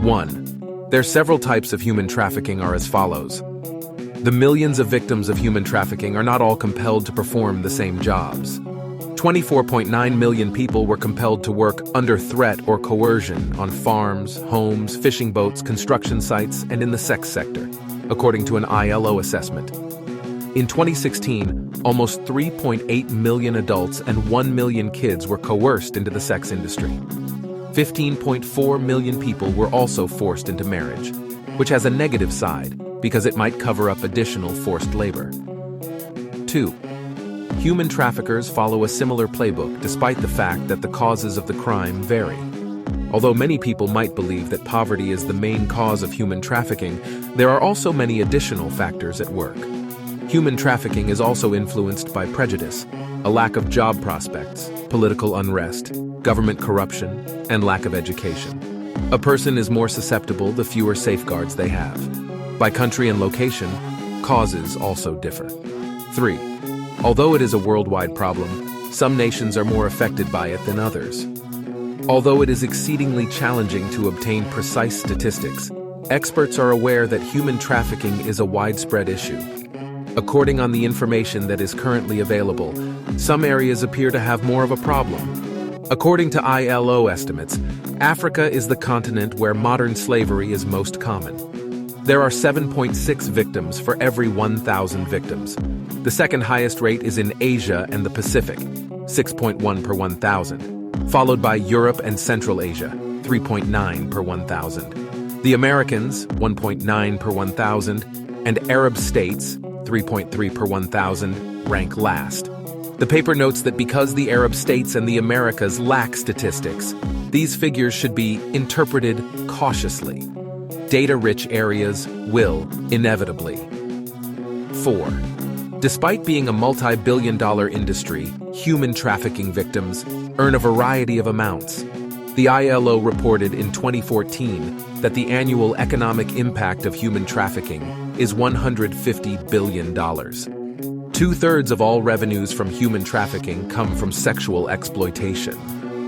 1. There are several types of human trafficking are as follows. The millions of victims of human trafficking are not all compelled to perform the same jobs. 24.9 million people were compelled to work under threat or coercion on farms, homes, fishing boats, construction sites, and in the sex sector, according to an ILO assessment. In 2016, almost 3.8 million adults and 1 million kids were coerced into the sex industry. 15.4 million people were also forced into marriage, which has a negative side because it might cover up additional forced labor. 2. Human traffickers follow a similar playbook despite the fact that the causes of the crime vary. Although many people might believe that poverty is the main cause of human trafficking, there are also many additional factors at work. Human trafficking is also influenced by prejudice, a lack of job prospects, political unrest, government corruption, and lack of education. A person is more susceptible the fewer safeguards they have. By country and location, causes also differ. 3. Although it is a worldwide problem, some nations are more affected by it than others. Although it is exceedingly challenging to obtain precise statistics, experts are aware that human trafficking is a widespread issue. According on the information that is currently available, some areas appear to have more of a problem. According to ILO estimates, Africa is the continent where modern slavery is most common. There are 7.6 victims for every 1,000 victims. The second highest rate is in Asia and the Pacific, 6.1 per 1,000, followed by Europe and Central Asia, 3.9 per 1,000. The Americans, 1.9 per 1,000, and Arab states, 3.3 per 1,000, rank last. The paper notes that because the Arab states and the Americas lack statistics, these figures should be interpreted cautiously. Data-rich areas will, inevitably. 4. Despite being a multi-billion-dollar industry, human trafficking victims earn a variety of amounts. The ILO reported in 2014 that the annual economic impact of human trafficking is $150 billion. 2/3 of all revenues from human trafficking come from sexual exploitation,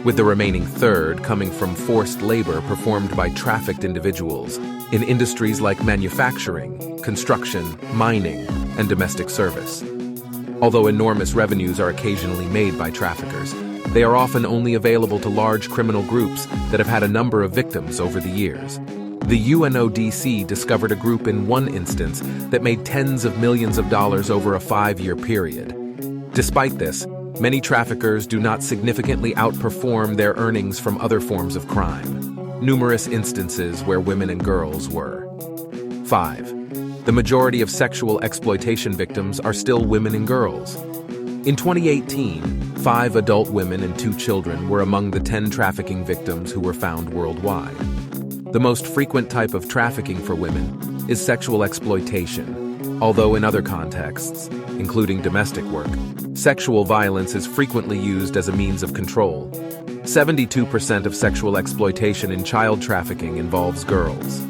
with the remaining third coming from forced labor performed by trafficked individuals in industries like manufacturing, construction, mining, and domestic service. Although enormous revenues are occasionally made by traffickers, they are often only available to large criminal groups that have had a number of victims over the years. The UNODC discovered a group in one instance that made tens of millions of dollars over a 5-year period. Despite this, many traffickers do not significantly outperform their earnings from other forms of crime. Numerous instances where women and girls were. 5. The majority of sexual exploitation victims are still women and girls. In 2018, 5 adult women and 2 children were among the 10 trafficking victims who were found worldwide. The most frequent type of trafficking for women is sexual exploitation, although in other contexts, including domestic work, sexual violence is frequently used as a means of control. 72% of sexual exploitation in child trafficking involves girls.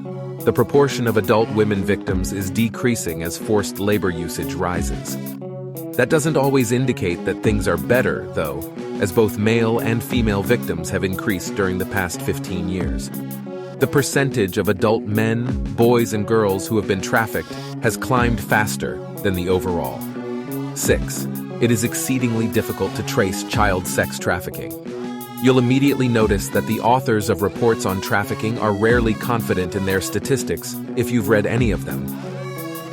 The proportion of adult women victims is decreasing as forced labor usage rises. That doesn't always indicate that things are better, though, as both male and female victims have increased during the past 15 years. The percentage of adult men, boys, and girls who have been trafficked has climbed faster than the overall. 6. It is exceedingly difficult to trace child sex trafficking. You'll immediately notice that the authors of reports on trafficking are rarely confident in their statistics if you've read any of them.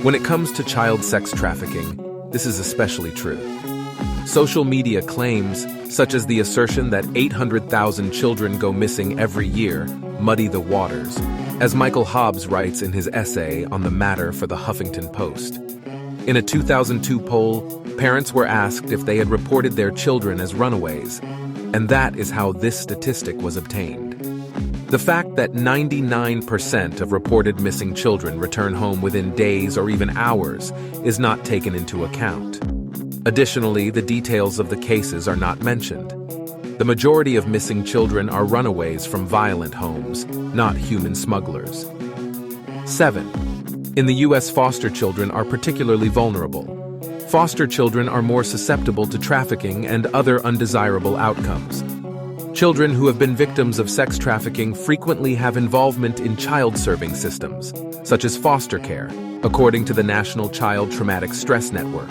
When it comes to child sex trafficking, this is especially true. Social media claims, such as the assertion that 800,000 children go missing every year, muddy the waters, as Michael Hobbs writes in his essay on the matter for the Huffington Post. In a 2002 poll, parents were asked if they had reported their children as runaways, and that is how this statistic was obtained. The fact that 99% of reported missing children return home within days or even hours is not taken into account. Additionally, the details of the cases are not mentioned. The majority of missing children are runaways from violent homes, not human smugglers. 7. In the U.S., foster children are particularly vulnerable. Foster children are more susceptible to trafficking and other undesirable outcomes. Children who have been victims of sex trafficking frequently have involvement in child-serving systems, such as foster care, according to the National Child Traumatic Stress Network.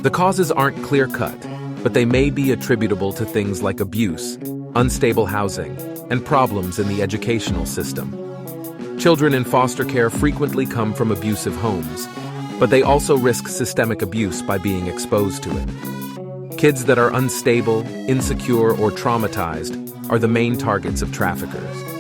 The causes aren't clear-cut, but they may be attributable to things like abuse, unstable housing, and problems in the educational system. Children in foster care frequently come from abusive homes, but they also risk systemic abuse by being exposed to it. Kids that are unstable, insecure, or traumatized are the main targets of traffickers.